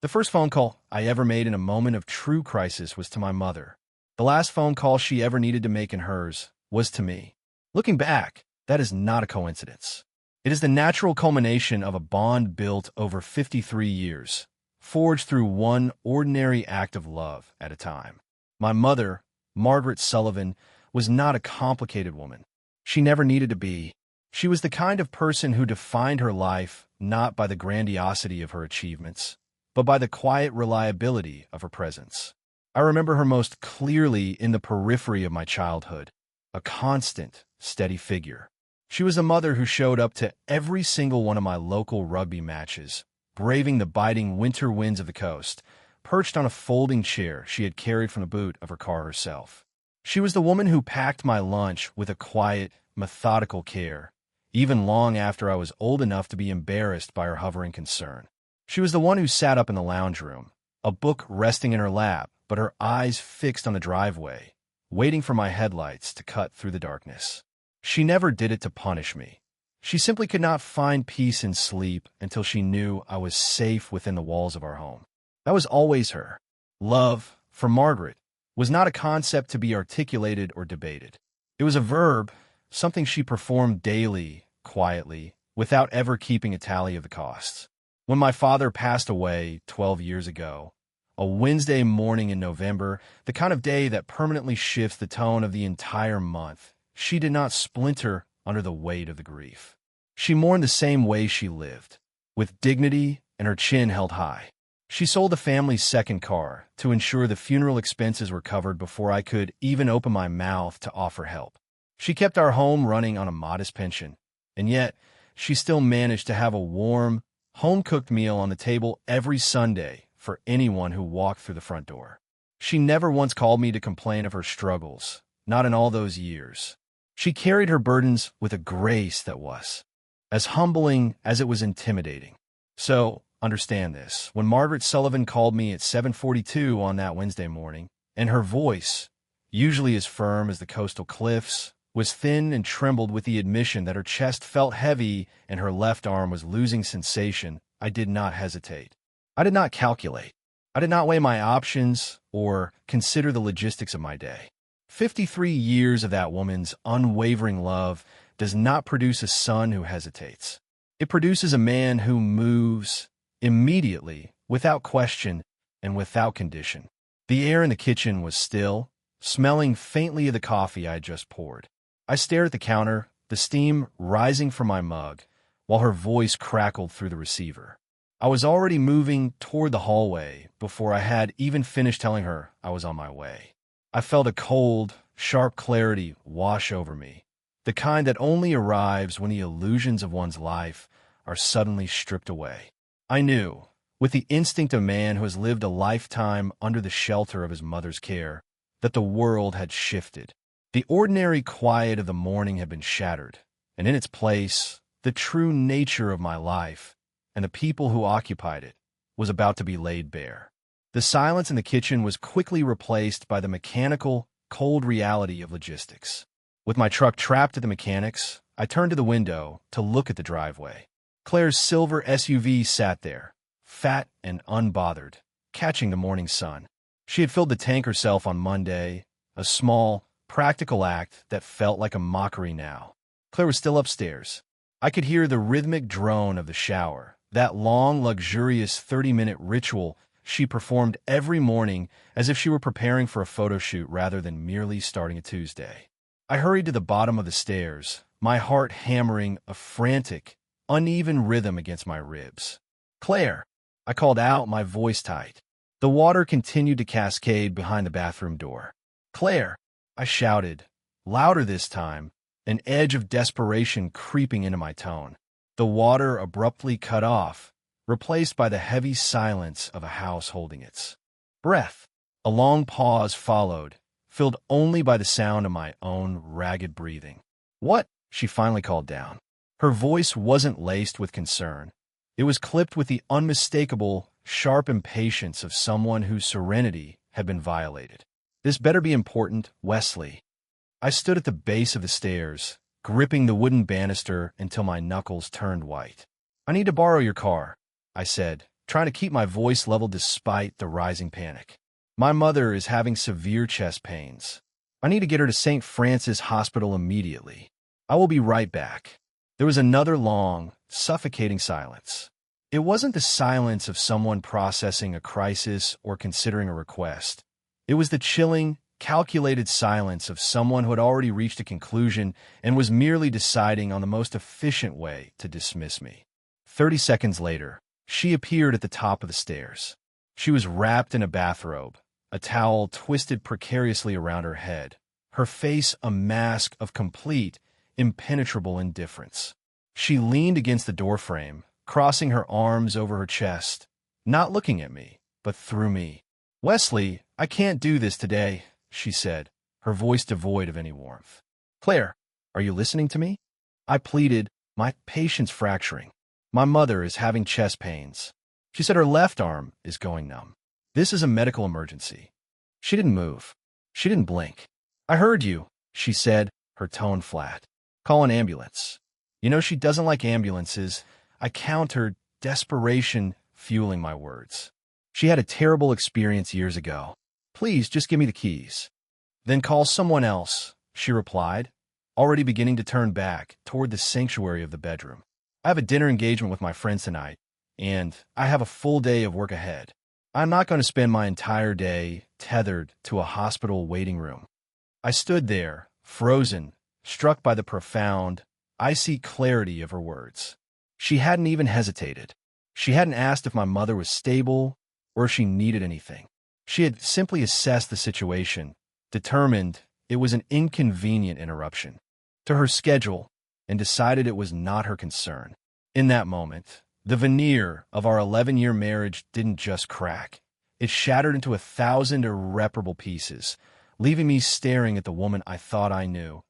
The first phone call I ever made in a moment of true crisis was to my mother. The last phone call she ever needed to make in hers was to me. Looking back, that is not a coincidence. It is the natural culmination of a bond built over 53 years, forged through one ordinary act of love at a time. My mother, Margaret Sullivan, was not a complicated woman. She never needed to be. She was the kind of person who defined her life not by the grandiosity of her achievements, but by the quiet reliability of her presence. I remember her most clearly in the periphery of my childhood, a constant, steady figure. She was a mother who showed up to every single one of my local rugby matches, braving the biting winter winds of the coast, perched on a folding chair she had carried from the boot of her car herself. She was the woman who packed my lunch with a quiet, methodical care, even long after I was old enough to be embarrassed by her hovering concern. She was the one who sat up in the lounge room, a book resting in her lap, but her eyes fixed on the driveway, waiting for my headlights to cut through the darkness. She never did it to punish me. She simply could not find peace and sleep until she knew I was safe within the walls of our home. That was always her. Love, for Margaret, was not a concept to be articulated or debated. It was a verb, something she performed daily, quietly, without ever keeping a tally of the costs. When my father passed away 12 years ago, a Wednesday morning in November, the kind of day that permanently shifts the tone of the entire month, she did not splinter under the weight of the grief. She mourned the same way she lived, with dignity and her chin held high. She sold the family's second car to ensure the funeral expenses were covered before I could even open my mouth to offer help. She kept our home running on a modest pension, and yet she still managed to have a warm, home-cooked meal on the table every Sunday for anyone who walked through the front door. She never once called me to complain of her struggles, not in all those years. She carried her burdens with a grace that was as humbling as it was intimidating. So, understand this. When Margaret Sullivan called me at 7:42 on that Wednesday morning, and her voice, usually as firm as the coastal cliffs, was thin and trembled with the admission that her chest felt heavy and her left arm was losing sensation, I did not hesitate. I did not calculate. I did not weigh my options or consider the logistics of my day. 53 years of that woman's unwavering love does not produce a son who hesitates. It produces a man who moves immediately, without question, and without condition. The air in the kitchen was still, smelling faintly of the coffee I had just poured. I stared at the counter, the steam rising from my mug, while her voice crackled through the receiver. I was already moving toward the hallway before I had even finished telling her I was on my way. I felt a cold, sharp clarity wash over me, the kind that only arrives when the illusions of one's life are suddenly stripped away. I knew, with the instinct of a man who has lived a lifetime under the shelter of his mother's care, that the world had shifted. The ordinary quiet of the morning had been shattered, and in its place, the true nature of my life and the people who occupied it was about to be laid bare. The silence in the kitchen was quickly replaced by the mechanical, cold reality of logistics. With my truck trapped at the mechanics, I turned to the window to look at the driveway. Claire's silver SUV sat there, fat and unbothered, catching the morning sun. She had filled the tank herself on Monday, a small, practical act that felt like a mockery now. Claire was still upstairs. I could hear the rhythmic drone of the shower, that long, luxurious 30-minute ritual she performed every morning as if she were preparing for a photo shoot rather than merely starting a Tuesday. I hurried to the bottom of the stairs, my heart hammering a frantic, uneven rhythm against my ribs. "Claire!" I called out, my voice tight. The water continued to cascade behind the bathroom door. "Claire!" I shouted, louder this time, an edge of desperation creeping into my tone. The water abruptly cut off, replaced by the heavy silence of a house holding its breath. A long pause followed, filled only by the sound of my own ragged breathing. "What?" she finally called down. Her voice wasn't laced with concern. It was clipped with the unmistakable, sharp impatience of someone whose serenity had been violated. "This better be important, Wesley." I stood at the base of the stairs, gripping the wooden banister until my knuckles turned white. "I need to borrow your car," I said, trying to keep my voice level despite the rising panic. My mother is having severe chest pains. I need to get her to St. Francis Hospital immediately. I will be right back. There was another long, suffocating silence. It wasn't the silence of someone processing a crisis or considering a request. It was the chilling, calculated silence of someone who had already reached a conclusion and was merely deciding on the most efficient way to dismiss me. 30 seconds later, she appeared at the top of the stairs. She was wrapped in a bathrobe, a towel twisted precariously around her head, her face a mask of complete, impenetrable indifference. She leaned against the doorframe, crossing her arms over her chest, not looking at me, but through me. "Wesley, I can't do this today," she said, her voice devoid of any warmth. "Claire, are you listening to me?" I pleaded, my patience fracturing. "My mother is having chest pains. She said her left arm is going numb. This is a medical emergency." She didn't move. She didn't blink. "I heard you," she said, her tone flat. "Call an ambulance." You know she doesn't like ambulances. I countered, desperation fueling my words. She had a terrible experience years ago. "Please, just give me the keys." "Then call someone else," she replied, already beginning to turn back toward the sanctuary of the bedroom. "I have a dinner engagement with my friends tonight, and I have a full day of work ahead. I'm not going to spend my entire day tethered to a hospital waiting room." I stood there, frozen, struck by the profound, icy clarity of her words. She hadn't even hesitated. She hadn't asked if my mother was stable or if she needed anything. She had simply assessed the situation, determined it was an inconvenient interruption to her schedule, and decided it was not her concern. In that moment, the veneer of our 11-year marriage didn't just crack. It shattered into 1,000 irreparable pieces, leaving me staring at the woman I thought I knew,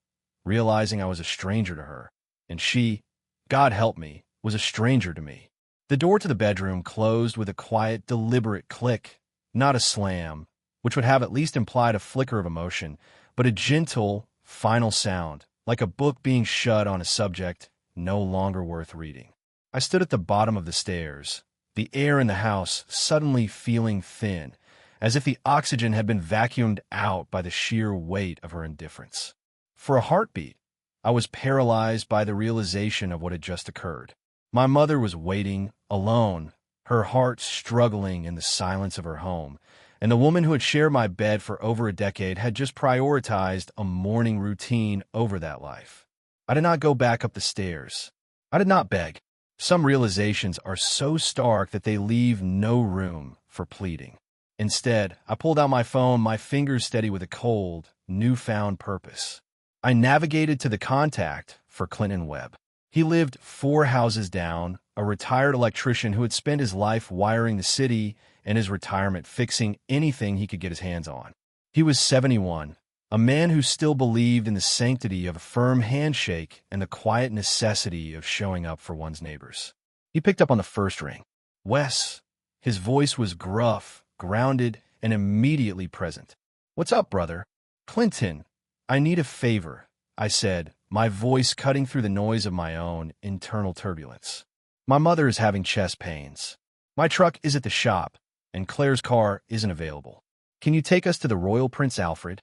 realizing I was a stranger to her, and she, God help me, was a stranger to me. The door to the bedroom closed with a quiet, deliberate click, not a slam, which would have at least implied a flicker of emotion, but a gentle, final sound, like a book being shut on a subject no longer worth reading. I stood at the bottom of the stairs, the air in the house suddenly feeling thin, as if the oxygen had been vacuumed out by the sheer weight of her indifference. For a heartbeat, I was paralyzed by the realization of what had just occurred. My mother was waiting, alone, her heart struggling in the silence of her home, and the woman who had shared my bed for over a decade had just prioritized a morning routine over that life. I did not go back up the stairs. I did not beg. Some realizations are so stark that they leave no room for pleading. Instead, I pulled out my phone, my fingers steady with a cold, newfound purpose. I navigated to the contact for Clinton Webb. He lived 4 houses down, a retired electrician who had spent his life wiring the city and his retirement fixing anything he could get his hands on. He was 71, a man who still believed in the sanctity of a firm handshake and the quiet necessity of showing up for one's neighbors. He picked up on the first ring. "Wes." His voice was gruff, grounded, and immediately present. "What's up, brother?" "Clinton, I need a favor," I said, my voice cutting through the noise of my own internal turbulence. "My mother is having chest pains. My truck is at the shop, and Claire's car isn't available. Can you take us to the Royal Prince Alfred?"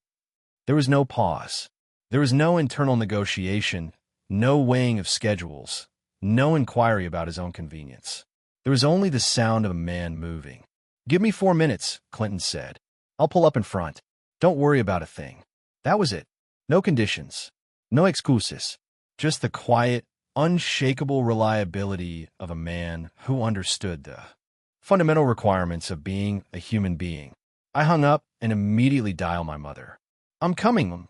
There was no pause. There was no internal negotiation, no weighing of schedules, no inquiry about his own convenience. There was only the sound of a man moving. "Give me 4 minutes," Clinton said. "I'll pull up in front. Don't worry about a thing." That was it. No conditions. No excuses. Just the quiet, unshakable reliability of a man who understood the fundamental requirements of being a human being. I hung up and immediately dialed my mother. "I'm coming,"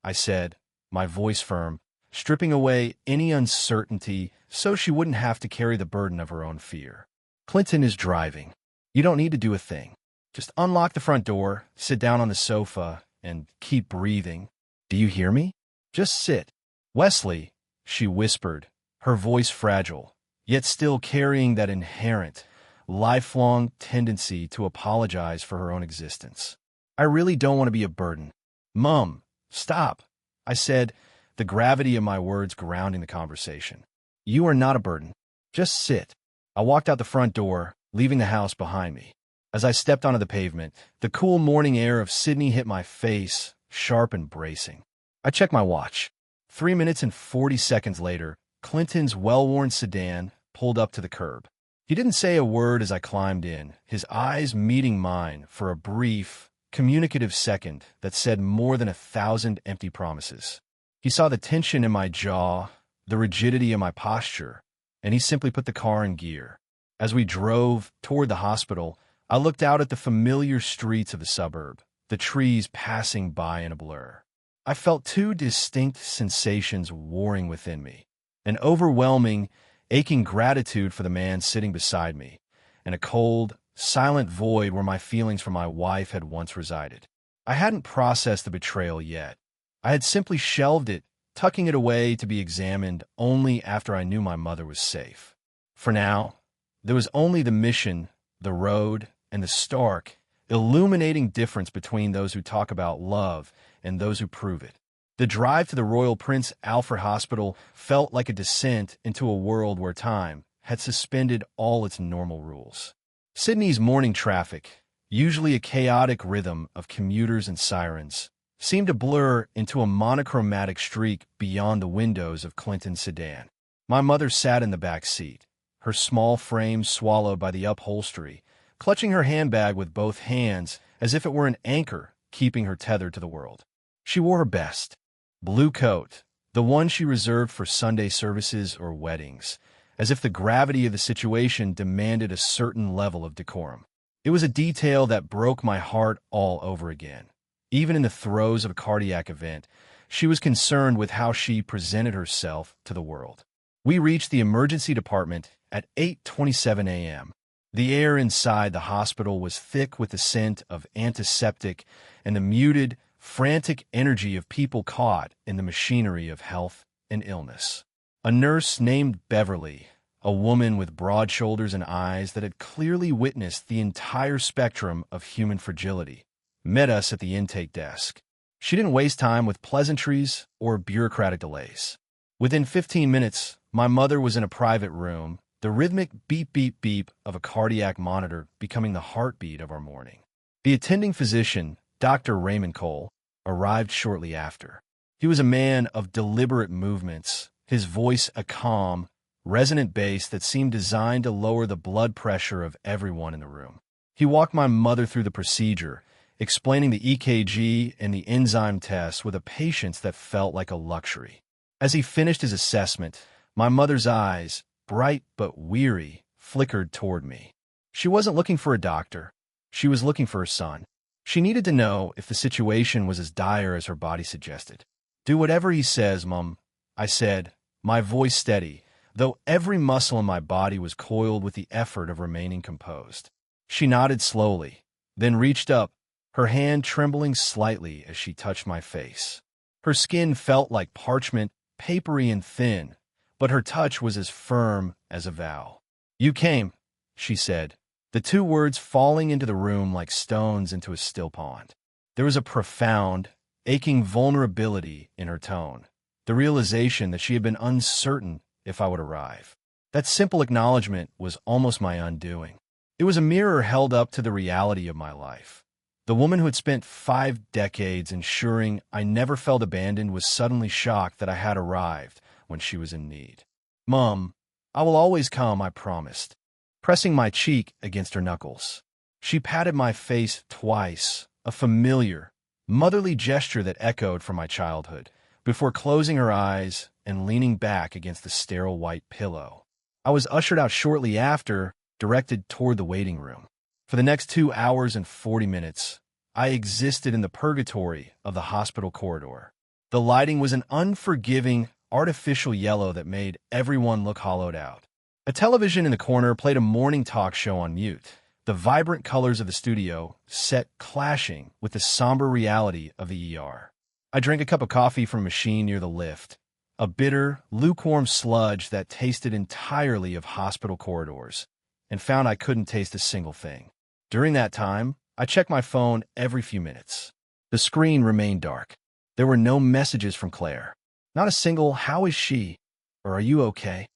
I said, my voice firm, stripping away any uncertainty so she wouldn't have to carry the burden of her own fear. "Clinton is driving. You don't need to do a thing. Just unlock the front door, sit down on the sofa, and keep breathing. Do you hear me? Just sit." "Wesley," she whispered, her voice fragile, yet still carrying that inherent, lifelong tendency to apologize for her own existence. "I really don't want to be a burden." "Mum, stop," I said, the gravity of my words grounding the conversation. "You are not a burden. Just sit." I walked out the front door, leaving the house behind me. As I stepped onto the pavement, the cool morning air of Sydney hit my face, sharp and bracing. I checked my watch. 3 minutes and 40 seconds later, Clinton's well-worn sedan pulled up to the curb. He didn't say a word as I climbed in, his eyes meeting mine for a brief, communicative second that said more than 1,000 empty promises. He saw the tension in my jaw, the rigidity of my posture, and he simply put the car in gear. As we drove toward the hospital, I looked out at the familiar streets of the suburb, the trees passing by in a blur. I felt two distinct sensations warring within me: an overwhelming, aching gratitude for the man sitting beside me, and a cold, silent void where my feelings for my wife had once resided. I hadn't processed the betrayal yet. I had simply shelved it, tucking it away to be examined only after I knew my mother was safe. For now, there was only the mission, the road, and the stark, illuminating difference between those who talk about love and those who prove it. The drive to the Royal Prince Alfred Hospital felt like a descent into a world where time had suspended all its normal rules. Sydney's morning traffic, usually a chaotic rhythm of commuters and sirens, seemed to blur into a monochromatic streak beyond the windows of Clinton's sedan. My mother sat in the back seat, her small frame swallowed by the upholstery, clutching her handbag with both hands as if it were an anchor keeping her tethered to the world. She wore her best blue coat, the one she reserved for Sunday services or weddings, as if the gravity of the situation demanded a certain level of decorum. It was a detail that broke my heart all over again. Even in the throes of a cardiac event, she was concerned with how she presented herself to the world. We reached the emergency department at 8:27 a.m. The air inside the hospital was thick with the scent of antiseptic and the muted, frantic energy of people caught in the machinery of health and illness. A nurse named Beverly, a woman with broad shoulders and eyes that had clearly witnessed the entire spectrum of human fragility, met us at the intake desk. She didn't waste time with pleasantries or bureaucratic delays. Within 15 minutes, my mother was in a private room, the rhythmic beep-beep-beep of a cardiac monitor becoming the heartbeat of our morning. The attending physician, Dr. Raymond Cole, arrived shortly after. He was a man of deliberate movements, his voice a calm, resonant bass that seemed designed to lower the blood pressure of everyone in the room. He walked my mother through the procedure, explaining the EKG and the enzyme tests with a patience that felt like a luxury. As he finished his assessment, my mother's eyes, bright but weary, flickered toward me. She wasn't looking for a doctor. She was looking for her son. She needed to know if the situation was as dire as her body suggested. "Do whatever he says, Mum," I said, my voice steady, though every muscle in my body was coiled with the effort of remaining composed. She nodded slowly, then reached up, her hand trembling slightly as she touched my face. Her skin felt like parchment, papery and thin, but her touch was as firm as a vow. "You came," she said, the two words falling into the room like stones into a still pond. There was a profound, aching vulnerability in her tone, the realization that she had been uncertain if I would arrive. That simple acknowledgement was almost my undoing. It was a mirror held up to the reality of my life. The woman who had spent 5 decades ensuring I never felt abandoned was suddenly shocked that I had arrived when she was in need. "Mum, I will always come," I promised, pressing my cheek against her knuckles. She patted my face twice, a familiar, motherly gesture that echoed from my childhood, before closing her eyes and leaning back against the sterile white pillow. I was ushered out shortly after, directed toward the waiting room. For the next 2 hours and 40 minutes, I existed in the purgatory of the hospital corridor. The lighting was an unforgiving, artificial yellow that made everyone look hollowed out. A television in the corner played a morning talk show on mute, the vibrant colors of the studio set clashing with the somber reality of the ER. I drank a cup of coffee from a machine near the lift, a bitter, lukewarm sludge that tasted entirely of hospital corridors, and found I couldn't taste a single thing. During that time, I checked my phone every few minutes. The screen remained dark. There were no messages from Claire. Not a single "How is she?" or "Are you okay?"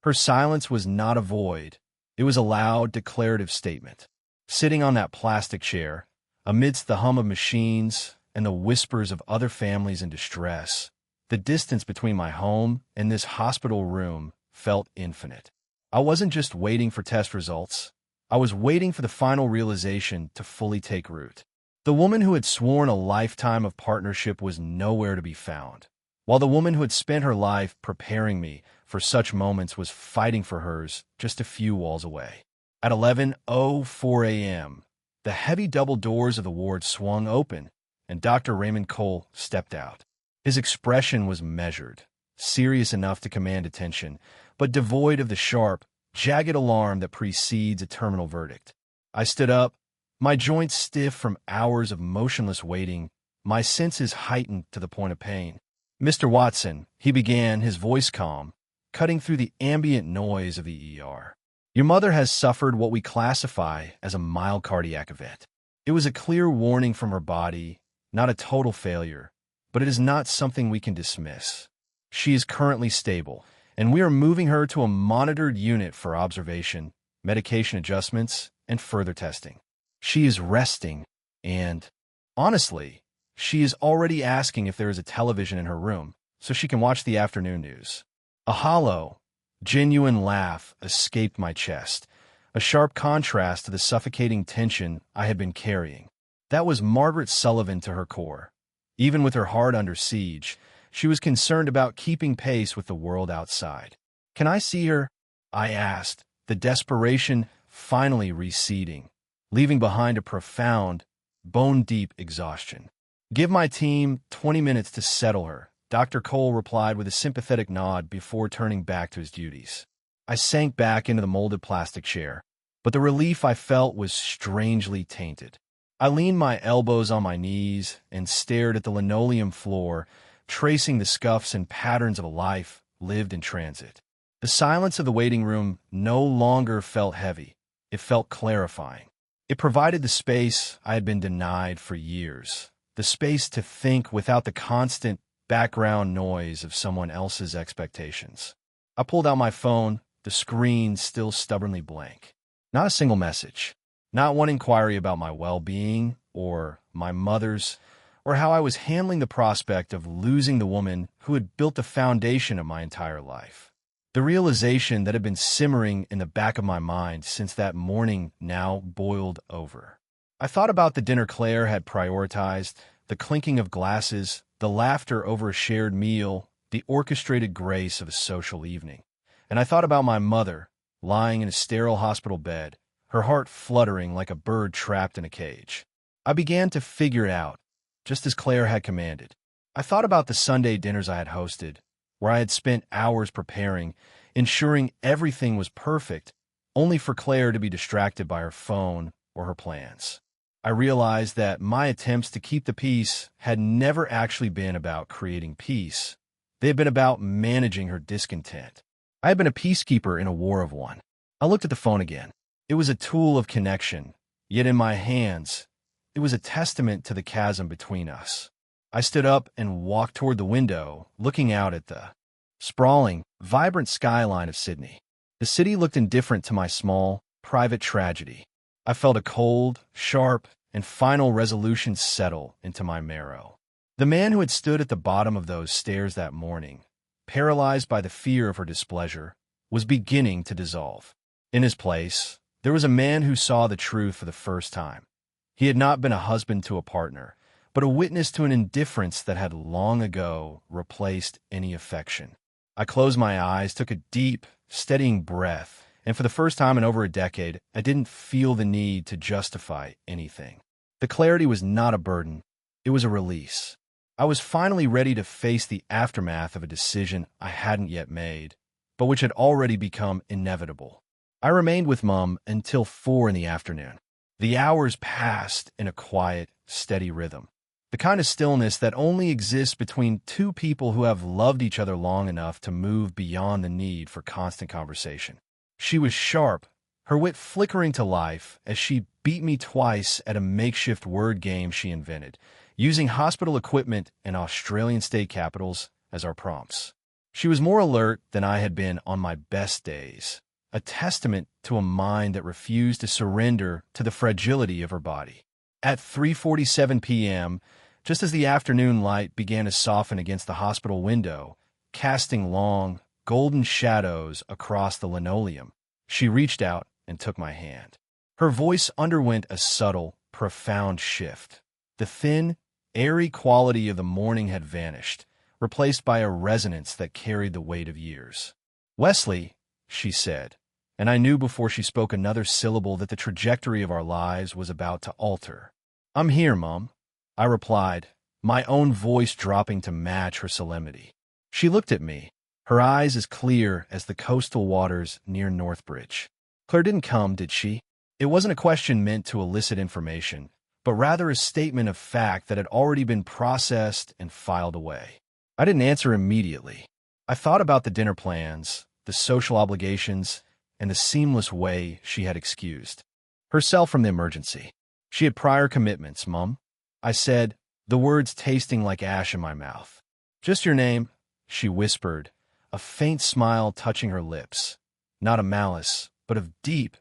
Her silence was not a void. It was a loud, declarative statement. Sitting on that plastic chair, amidst the hum of machines and the whispers of other families in distress, the distance between my home and this hospital room felt infinite. I wasn't just waiting for test results. I was waiting for the final realization to fully take root. The woman who had sworn a lifetime of partnership was nowhere to be found, while the woman who had spent her life preparing me for such moments was fighting for hers just a few walls away. At 11:04 a.m., the heavy double doors of the ward swung open, and Dr. Raymond Cole stepped out. His expression was measured, serious enough to command attention, but devoid of the sharp, jagged alarm that precedes a terminal verdict. I stood up, my joints stiff from hours of motionless waiting, my senses heightened to the point of pain. "Mr. Watson," he began, his voice calm, cutting through the ambient noise of the ER. "Your mother has suffered what we classify as a mild cardiac event. It was a clear warning from her body, not a total failure, but it is not something we can dismiss. She is currently stable, and we are moving her to a monitored unit for observation, medication adjustments, and further testing. She is resting, and, honestly, she is already asking if there is a television in her room so she can watch the afternoon news." A hollow, genuine laugh escaped my chest, a sharp contrast to the suffocating tension I had been carrying. That was Margaret Sullivan to her core. Even with her heart under siege, she was concerned about keeping pace with the world outside. "Can I see her?" I asked, the desperation finally receding, leaving behind a profound, bone-deep exhaustion. "Give my team 20 minutes to settle her," Dr. Cole replied with a sympathetic nod before turning back to his duties. I sank back into the molded plastic chair, but the relief I felt was strangely tainted. I leaned my elbows on my knees and stared at the linoleum floor, tracing the scuffs and patterns of a life lived in transit. The silence of the waiting room no longer felt heavy. It felt clarifying. It provided the space I had been denied for years, the space to think without the constant background noise of someone else's expectations. I pulled out my phone, the screen still stubbornly blank. Not a single message. Not one inquiry about my well-being, or my mother's, or how I was handling the prospect of losing the woman who had built the foundation of my entire life. The realization that had been simmering in the back of my mind since that morning now boiled over. I thought about the dinner Claire had prioritized, the clinking of glasses, the laughter over a shared meal, the orchestrated grace of a social evening. And I thought about my mother, lying in a sterile hospital bed, her heart fluttering like a bird trapped in a cage. I began to figure it out, just as Claire had commanded. I thought about the Sunday dinners I had hosted, where I had spent hours preparing, ensuring everything was perfect, only for Claire to be distracted by her phone or her plans. I realized that my attempts to keep the peace had never actually been about creating peace. They had been about managing her discontent. I had been a peacekeeper in a war of one. I looked at the phone again. It was a tool of connection, yet in my hands, it was a testament to the chasm between us. I stood up and walked toward the window, looking out at the sprawling, vibrant skyline of Sydney. The city looked indifferent to my small, private tragedy. I felt a cold, sharp, and final resolution settle into my marrow. The man who had stood at the bottom of those stairs that morning, paralyzed by the fear of her displeasure, was beginning to dissolve. In his place, there was a man who saw the truth for the first time. He had not been a husband to a partner, but a witness to an indifference that had long ago replaced any affection. I closed my eyes, took a deep, steadying breath, and for the first time in over a decade, I didn't feel the need to justify anything. The clarity was not a burden, it was a release. I was finally ready to face the aftermath of a decision I hadn't yet made, but which had already become inevitable. I remained with Mum until 4 in the afternoon. The hours passed in a quiet, steady rhythm. The kind of stillness that only exists between two people who have loved each other long enough to move beyond the need for constant conversation. She was sharp, her wit flickering to life as she beat me twice at a makeshift word game she invented, using hospital equipment and Australian state capitals as our prompts. She was more alert than I had been on my best days, a testament to a mind that refused to surrender to the fragility of her body. At 3:47 p.m., just as the afternoon light began to soften against the hospital window, casting long, golden shadows across the linoleum, she reached out and took my hand. Her voice underwent a subtle, profound shift. The thin, airy quality of the morning had vanished, replaced by a resonance that carried the weight of years. "Wesley," she said, and I knew before she spoke another syllable that the trajectory of our lives was about to alter. "I'm here, Mom," I replied, my own voice dropping to match her solemnity. She looked at me, her eyes as clear as the coastal waters near Northbridge. "Claire didn't come, did she?" It wasn't a question meant to elicit information, but rather a statement of fact that had already been processed and filed away. I didn't answer immediately. I thought about the dinner plans, the social obligations, and the seamless way she had excused herself from the emergency. "She had prior commitments, Mum," I said, the words tasting like ash in my mouth. "Just your name," she whispered, a faint smile touching her lips, not of malice, but of deep,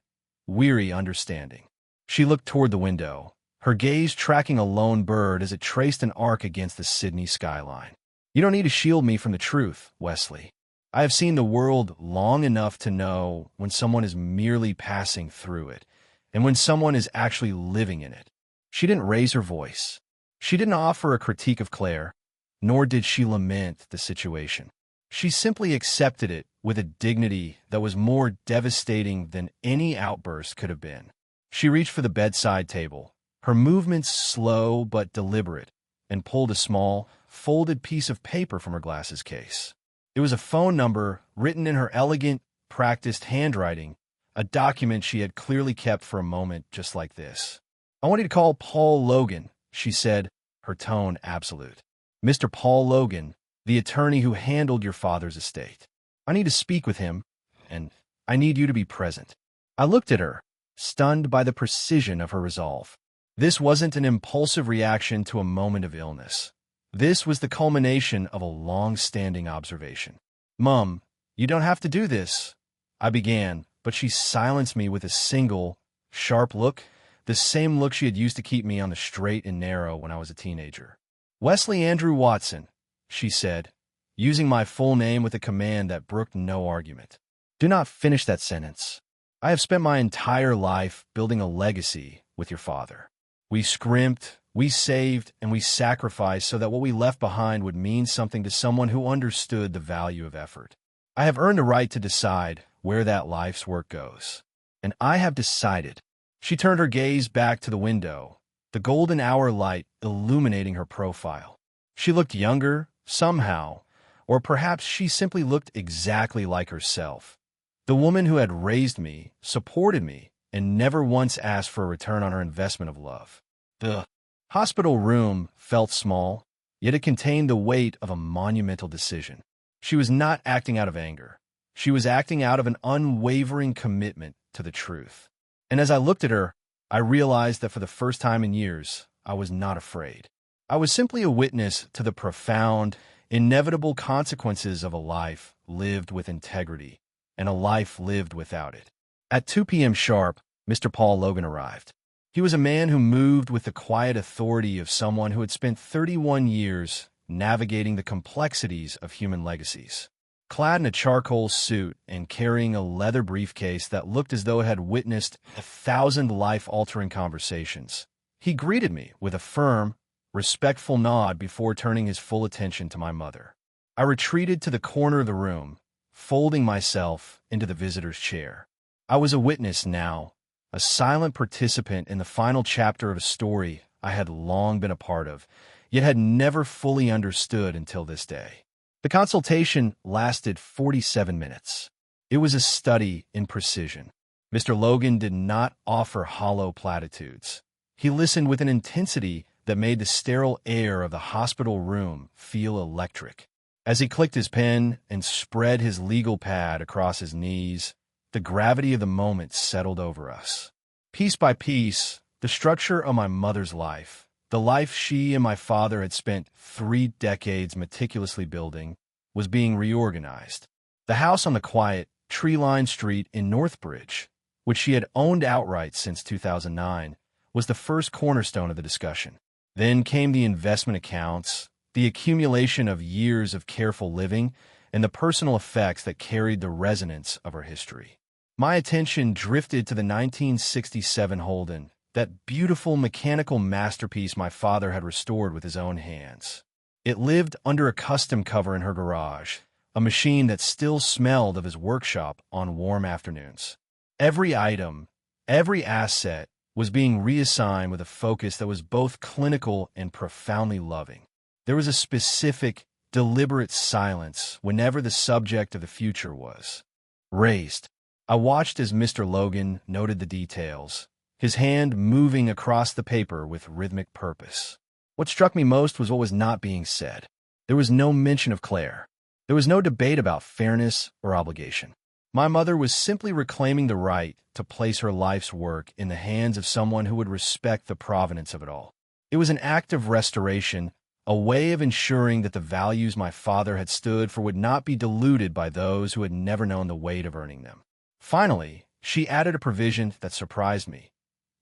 weary understanding. She looked toward the window, her gaze tracking a lone bird as it traced an arc against the Sydney skyline. "You don't need to shield me from the truth, Wesley. I have seen the world long enough to know when someone is merely passing through it, and when someone is actually living in it." She didn't raise her voice. She didn't offer a critique of Claire, nor did she lament the situation. She simply accepted it with a dignity that was more devastating than any outburst could have been. She reached for the bedside table, her movements slow but deliberate, and pulled a small, folded piece of paper from her glasses case. It was a phone number written in her elegant, practiced handwriting, a document she had clearly kept for a moment just like this. "I want you to call Paul Logan," she said, her tone absolute. "Mr. Paul Logan, the attorney who handled your father's estate. I need to speak with him, and I need you to be present." I looked at her, stunned by the precision of her resolve. This wasn't an impulsive reaction to a moment of illness. This was the culmination of a long-standing observation. "Mum, you don't have to do this," I began, but she silenced me with a single, sharp look, the same look she had used to keep me on the straight and narrow when I was a teenager. "Wesley Andrew Watson," she said, using my full name with a command that brooked no argument. "Do not finish that sentence. I have spent my entire life building a legacy with your father. We scrimped, we saved, and we sacrificed so that what we left behind would mean something to someone who understood the value of effort. I have earned the right to decide where that life's work goes. And I have decided." She turned her gaze back to the window, the golden hour light illuminating her profile. She looked younger, somehow, or perhaps she simply looked exactly like herself. The woman who had raised me, supported me, and never once asked for a return on her investment of love. The hospital room felt small, yet it contained the weight of a monumental decision. She was not acting out of anger. She was acting out of an unwavering commitment to the truth. And as I looked at her, I realized that for the first time in years, I was not afraid. I was simply a witness to the profound, inevitable consequences of a life lived with integrity and a life lived without it. At 2 p.m. sharp, Mr. Paul Logan arrived. He was a man who moved with the quiet authority of someone who had spent 31 years navigating the complexities of human legacies. Clad in a charcoal suit and carrying a leather briefcase that looked as though it had witnessed 1,000 life-altering conversations, he greeted me with a firm, respectful nod before turning his full attention to my mother. I retreated to the corner of the room, folding myself into the visitor's chair. I was a witness now, a silent participant in the final chapter of a story I had long been a part of, yet had never fully understood until this day. The consultation lasted 47 minutes. It was a study in precision. Mr. Logan did not offer hollow platitudes. He listened with an intensity that made the sterile air of the hospital room feel electric. As he clicked his pen and spread his legal pad across his knees, the gravity of the moment settled over us. Piece by piece, the structure of my mother's life, the life she and my father had spent 3 decades meticulously building, was being reorganized. The house on the quiet, Tree-lined street in Northbridge, which she had owned outright since 2009, was the first cornerstone of the discussion. Then came the investment accounts, the accumulation of years of careful living, and the personal effects that carried the resonance of her history. My attention drifted to the 1967 Holden, that beautiful mechanical masterpiece my father had restored with his own hands. It lived under a custom cover in her garage, a machine that still smelled of his workshop on warm afternoons. Every item, every asset, was being reassigned with a focus that was both clinical and profoundly loving. There was a specific, deliberate silence whenever the subject of the future was raised. I watched as Mr. Logan noted the details, his hand moving across the paper with rhythmic purpose. What struck me most was what was not being said. There was no mention of Claire. There was no debate about fairness or obligation. My mother was simply reclaiming the right to place her life's work in the hands of someone who would respect the provenance of it all. It was an act of restoration, a way of ensuring that the values my father had stood for would not be diluted by those who had never known the weight of earning them. Finally, she added a provision that surprised me.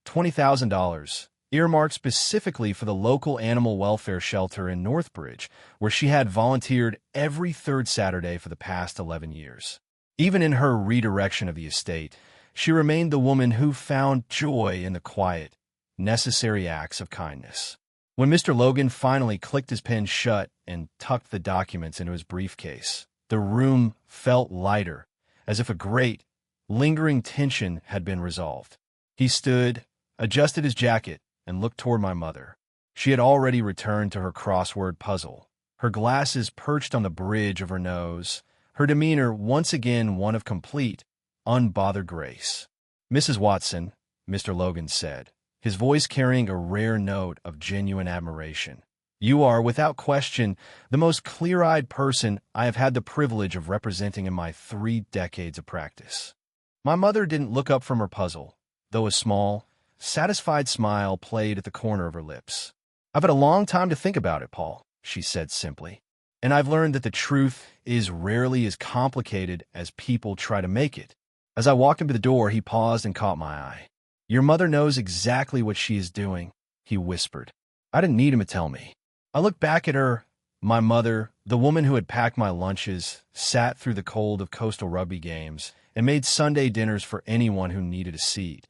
$20,000, earmarked specifically for the local animal welfare shelter in Northbridge, where she had volunteered every third Saturday for the past 11 years. Even in her redirection of the estate, she remained the woman who found joy in the quiet, necessary acts of kindness. When Mr. Logan finally clicked his pen shut and tucked the documents into his briefcase, the room felt lighter, as if a great, lingering tension had been resolved. He stood, adjusted his jacket, and looked toward my mother. She had already returned to her crossword puzzle, her glasses perched on the bridge of her nose, her demeanor once again one of complete, unbothered grace. "Mrs. Watson," Mr. Logan said, his voice carrying a rare note of genuine admiration, "you are, without question, the most clear-eyed person I have had the privilege of representing in my 3 decades of practice." My mother didn't look up from her puzzle, though a small, satisfied smile played at the corner of her lips. "I've had a long time to think about it, Paul," she said simply. "And I've learned that the truth is rarely as complicated as people try to make it." As I walked into the door, he paused and caught my eye. "Your mother knows exactly what she is doing," he whispered. I didn't need him to tell me. I looked back at her, my mother, the woman who had packed my lunches, sat through the cold of coastal rugby games, and made Sunday dinners for anyone who needed a seat.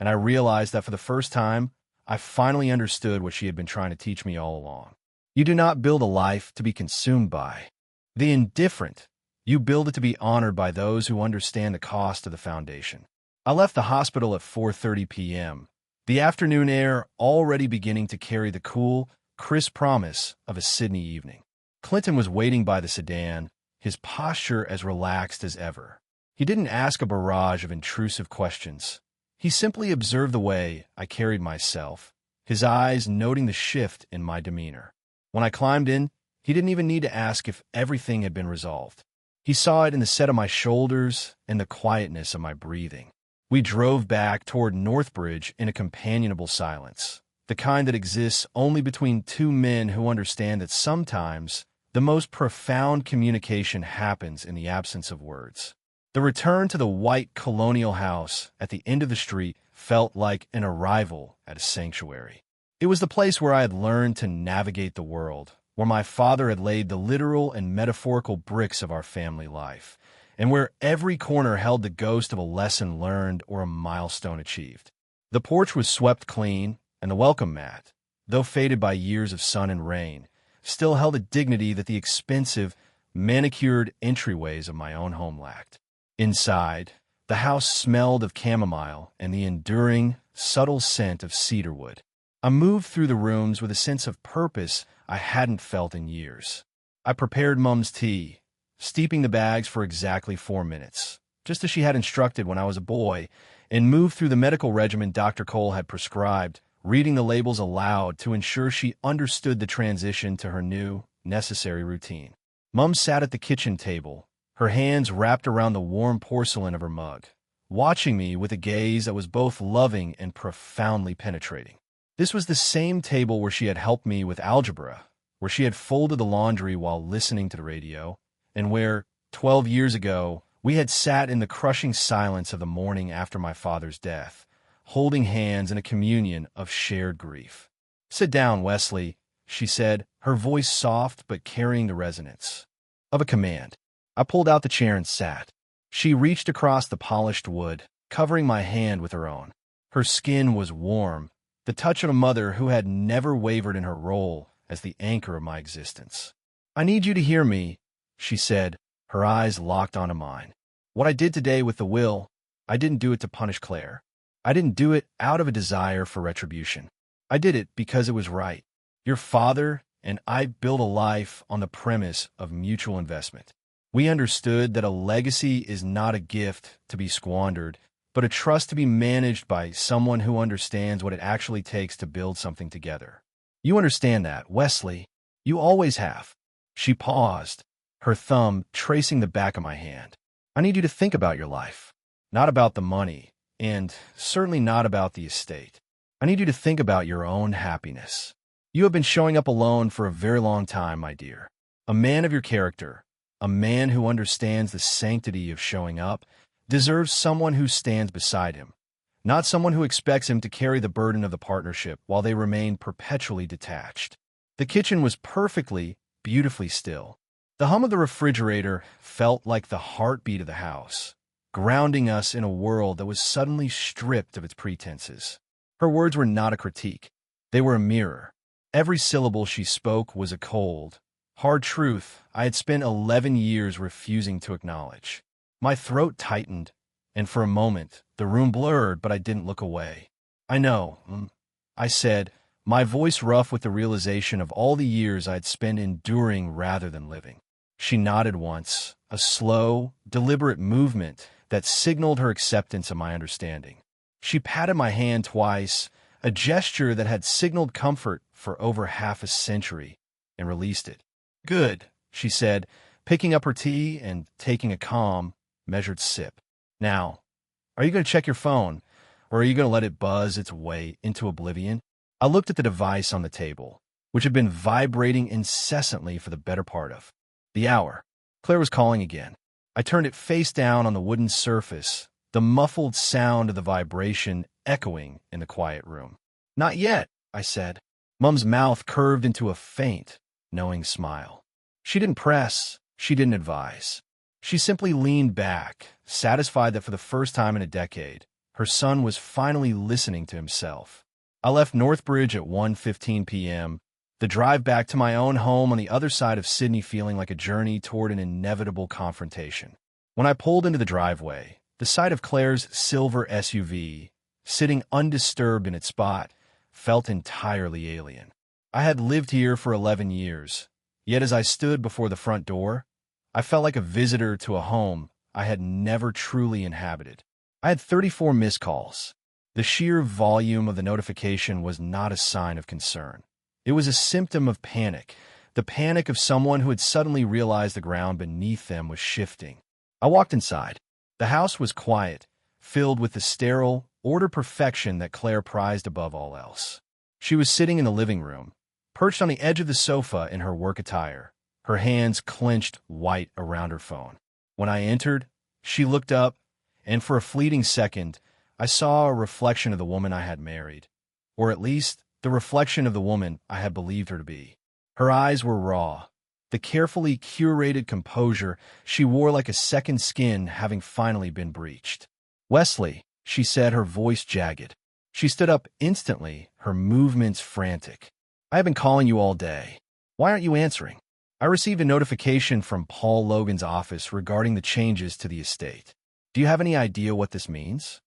And I realized that for the first time, I finally understood what she had been trying to teach me all along. You do not build a life to be consumed by the indifferent. You build it to be honored by those who understand the cost of the foundation. I left the hospital at 4:30 p.m., the afternoon air already beginning to carry the cool, crisp promise of a Sydney evening. Clinton was waiting by the sedan, his posture as relaxed as ever. He didn't ask a barrage of intrusive questions. He simply observed the way I carried myself, his eyes noting the shift in my demeanor. When I climbed in, he didn't even need to ask if everything had been resolved. He saw it in the set of my shoulders and the quietness of my breathing. We drove back toward Northbridge in a companionable silence, the kind that exists only between two men who understand that sometimes the most profound communication happens in the absence of words. The return to the white colonial house at the end of the street felt like an arrival at a sanctuary. It was the place where I had learned to navigate the world, where my father had laid the literal and metaphorical bricks of our family life, and where every corner held the ghost of a lesson learned or a milestone achieved. The porch was swept clean, and the welcome mat, though faded by years of sun and rain, still held a dignity that the expensive, manicured entryways of my own home lacked. Inside, the house smelled of chamomile and the enduring, subtle scent of cedarwood. I moved through the rooms with a sense of purpose I hadn't felt in years. I prepared Mum's tea, steeping the bags for exactly 4 minutes, just as she had instructed when I was a boy, and moved through the medical regimen Dr. Cole had prescribed, reading the labels aloud to ensure she understood the transition to her new, necessary routine. Mum sat at the kitchen table, her hands wrapped around the warm porcelain of her mug, watching me with a gaze that was both loving and profoundly penetrating. This was the same table where she had helped me with algebra, where she had folded the laundry while listening to the radio, and where, 12 years ago, We had sat in the crushing silence of the morning after my father's death, holding hands in a communion of shared grief. "Sit down, Wesley," she said, her voice soft but carrying the resonance of a command. I pulled out the chair and sat. She reached across the polished wood, covering my hand with her own. Her skin was warm, the touch of a mother who had never wavered in her role as the anchor of my existence. "I need you to hear me," she said, her eyes locked onto mine. "What I did today with the will, I didn't do it to punish Claire. I didn't do it out of a desire for retribution. I did it because it was right. Your father and I built a life on the premise of mutual investment. We understood that a legacy is not a gift to be squandered, but a trust to be managed by someone who understands what it actually takes to build something together. You understand that, Wesley. You always have." She paused, her thumb tracing the back of my hand. "I need you to think about your life, not about the money, and certainly not about the estate. I need you to think about your own happiness. You have been showing up alone for a very long time, my dear. A man of your character, a man who understands the sanctity of showing up, deserves someone who stands beside him, not someone who expects him to carry the burden of the partnership while they remain perpetually detached." The kitchen was perfectly, beautifully still. The hum of the refrigerator felt like the heartbeat of the house, grounding us in a world that was suddenly stripped of its pretenses. Her words were not a critique. They were a mirror. Every syllable she spoke was a cold, hard truth I had spent 11 years refusing to acknowledge. My throat tightened, and for a moment, the room blurred, but I didn't look away. "I know," I said, my voice rough with the realization of all the years I had spent enduring rather than living. She nodded once, a slow, deliberate movement that signaled her acceptance of my understanding. She patted my hand twice, a gesture that had signaled comfort for over half a century, and released it. "Good," she said, picking up her tea and taking a calm, measured sip. "Now, are you going to check your phone, or are you going to let it buzz its way into oblivion?" I looked at the device on the table, which had been vibrating incessantly for the better part of the hour. Claire was calling again. I turned it face down on the wooden surface, the muffled sound of the vibration echoing in the quiet room. "Not yet," I said. Mum's mouth curved into a faint, knowing smile. She didn't press, she didn't advise. She simply leaned back, satisfied that for the first time in a decade, her son was finally listening to himself. I left Northbridge at 1:15 p.m., the drive back to my own home on the other side of Sydney feeling like a journey toward an inevitable confrontation. When I pulled into the driveway, the sight of Claire's silver SUV, sitting undisturbed in its spot, felt entirely alien. I had lived here for 11 years, yet as I stood before the front door, I felt like a visitor to a home I had never truly inhabited. I had 34 missed calls. The sheer volume of the notification was not a sign of concern. It was a symptom of panic, the panic of someone who had suddenly realized the ground beneath them was shifting. I walked inside. The house was quiet, filled with the sterile, ordered perfection that Claire prized above all else. She was sitting in the living room, perched on the edge of the sofa in her work attire, her hands clenched white around her phone. When I entered, she looked up, and for a fleeting second, I saw a reflection of the woman I had married, or at least the reflection of the woman I had believed her to be. Her eyes were raw, the carefully curated composure she wore like a second skin having finally been breached. "Wesley," she said, her voice jagged. She stood up instantly, her movements frantic. "I have been calling you all day. Why aren't you answering? I received a notification from Paul Logan's office regarding the changes to the estate. Do you have any idea what this means?"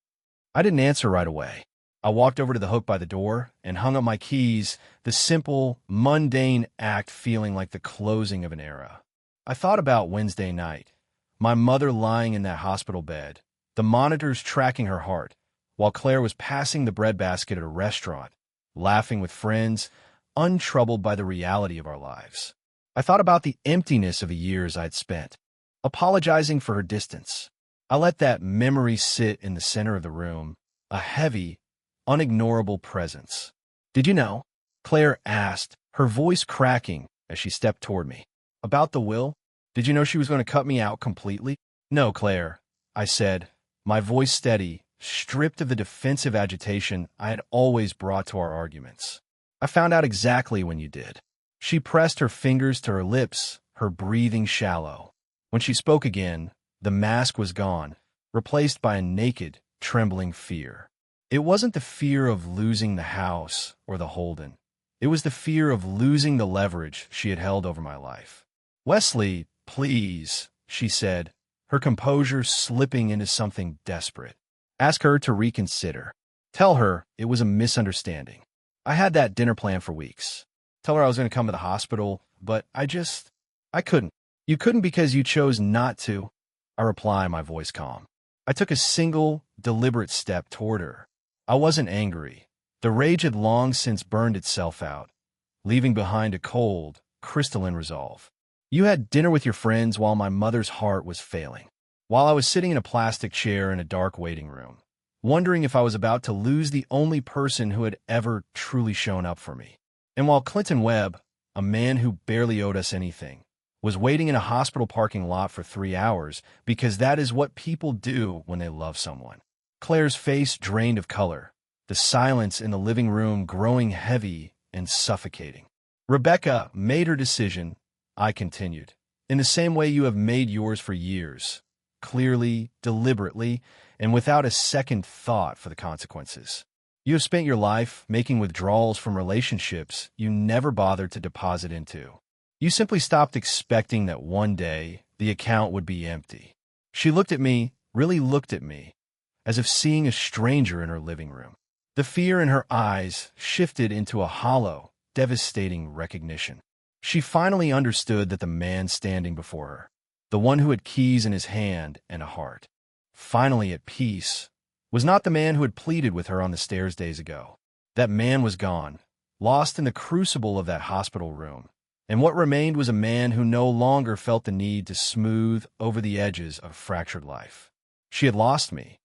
I didn't answer right away. I walked over to the hook by the door and hung up my keys, the simple, mundane act feeling like the closing of an era. I thought about Wednesday night, my mother lying in that hospital bed, the monitors tracking her heart, while Claire was passing the breadbasket at a restaurant, laughing with friends, untroubled by the reality of our lives. I thought about the emptiness of the years I'd spent, apologizing for her distance. I let that memory sit in the center of the room, a heavy, unignorable presence. "Did you know?" Claire asked, her voice cracking as she stepped toward me. "About the will? Did you know she was going to cut me out completely?" No, Claire, I said, my voice steady, stripped of the defensive agitation I had always brought to our arguments. I found out exactly when you did. She pressed her fingers to her lips, her breathing shallow. When she spoke again, the mask was gone, replaced by a naked, trembling fear. It wasn't the fear of losing the house or the Holden. It was the fear of losing the leverage she had held over my life. Wesley, please, she said, her composure slipping into something desperate. Ask her to reconsider. Tell her it was a misunderstanding. I had that dinner planned for weeks. Tell her I was going to come to the hospital, but I couldn't. You couldn't because you chose not to, I reply, my voice calm. I took a single, deliberate step toward her. I wasn't angry. The rage had long since burned itself out, leaving behind a cold, crystalline resolve. You had dinner with your friends while my mother's heart was failing, while I was sitting in a plastic chair in a dark waiting room, wondering if I was about to lose the only person who had ever truly shown up for me. And while Clinton Webb, a man who barely owed us anything, was waiting in a hospital parking lot for 3 hours because that is what people do when they love someone. Claire's face drained of color, the silence in the living room growing heavy and suffocating. Rebecca made her decision, I continued, in the same way you have made yours for years, clearly, deliberately, and without a second thought for the consequences. You have spent your life making withdrawals from relationships you never bothered to deposit into. You simply stopped expecting that one day the account would be empty. She looked at me, really looked at me, as if seeing a stranger in her living room. The fear in her eyes shifted into a hollow, devastating recognition. She finally understood that the man standing before her, the one who had keys in his hand and a heart, finally at peace, was not the man who had pleaded with her on the stairs days ago. That man was gone, lost in the crucible of that hospital room, and what remained was a man who no longer felt the need to smooth over the edges of a fractured life. She had lost me,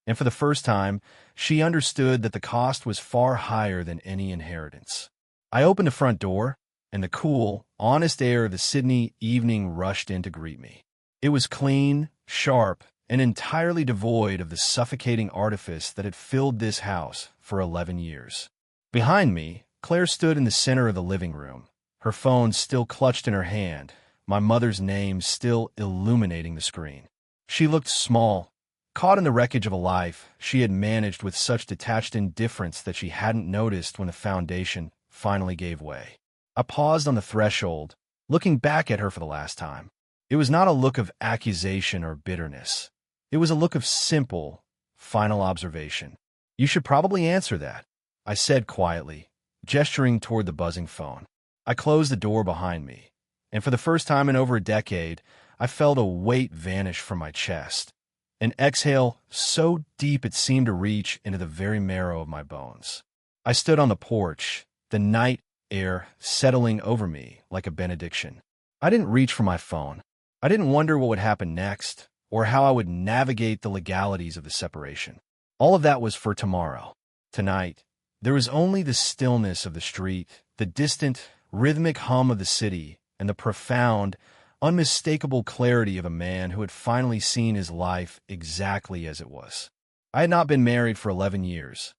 and for the first time, she understood that the cost was far higher than any inheritance. I opened the front door, and the cool, honest air of the Sydney evening rushed in to greet me. It was clean, sharp, and entirely devoid of the suffocating artifice that had filled this house for 11 years. Behind me, Claire stood in the center of the living room, her phone still clutched in her hand, my mother's name still illuminating the screen. She looked small, caught in the wreckage of a life she had managed with such detached indifference that she hadn't noticed when the foundation finally gave way. I paused on the threshold, looking back at her for the last time. It was not a look of accusation or bitterness. It was a look of simple, final observation. You should probably answer that, I said quietly, gesturing toward the buzzing phone. I closed the door behind me, and for the first time in over a decade, I felt a weight vanish from my chest, an exhale so deep it seemed to reach into the very marrow of my bones. I stood on the porch, the night air settling over me like a benediction. I didn't reach for my phone. I didn't wonder what would happen next, or how I would navigate the legalities of the separation. All of that was for tomorrow. Tonight, there was only the stillness of the street, the distant, rhythmic hum of the city, and the profound, unmistakable clarity of a man who had finally seen his life exactly as it was. I had not been married for 11 years.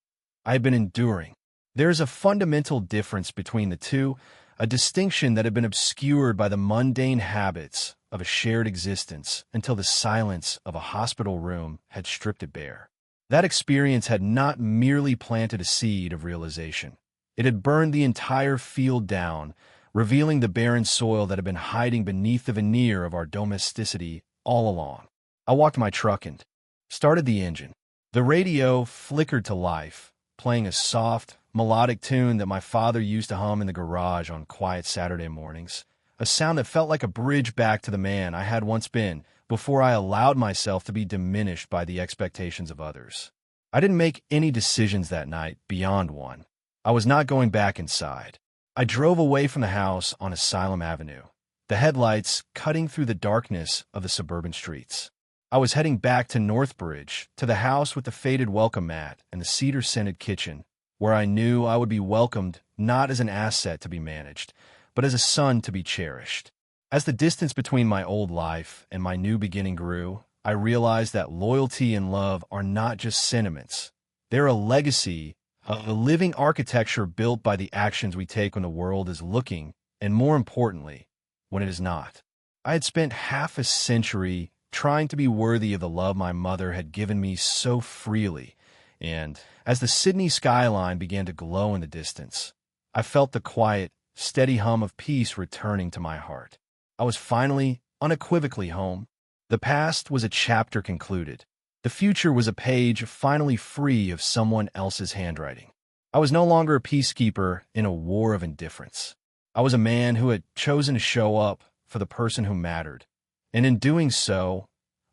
I had been enduring. There is a fundamental difference between the two, a distinction that had been obscured by the mundane habits of a shared existence until the silence of a hospital room had stripped it bare. That experience had not merely planted a seed of realization. It had burned the entire field down, revealing the barren soil that had been hiding beneath the veneer of our domesticity all along. I walked my truck and started the engine. The radio flickered to life, playing a soft, melodic tune that my father used to hum in the garage on quiet Saturday mornings, a sound that felt like a bridge back to the man I had once been before I allowed myself to be diminished by the expectations of others. I didn't make any decisions that night beyond one. I was not going back inside. I drove away from the house on Asylum Avenue, the headlights cutting through the darkness of the suburban streets. I was heading back to Northbridge, to the house with the faded welcome mat and the cedar-scented kitchen, where I knew I would be welcomed not as an asset to be managed, but as a son to be cherished. As the distance between my old life and my new beginning grew, I realized that loyalty and love are not just sentiments. They're a legacy, a living architecture built by the actions we take when the world is looking, and more importantly, when it is not. I had spent half a century trying to be worthy of the love my mother had given me so freely, and as the Sydney skyline began to glow in the distance, I felt the quiet, steady hum of peace returning to my heart. I was finally, unequivocally home. The past was a chapter concluded. The future was a page finally free of someone else's handwriting. I was no longer a peacekeeper in a war of indifference. I was a man who had chosen to show up for the person who mattered, and in doing so,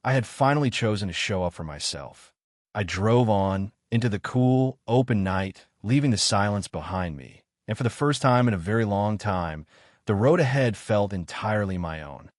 I had finally chosen to show up for myself. I drove on into the cool, open night, leaving the silence behind me, and for the first time in a very long time, the road ahead felt entirely my own.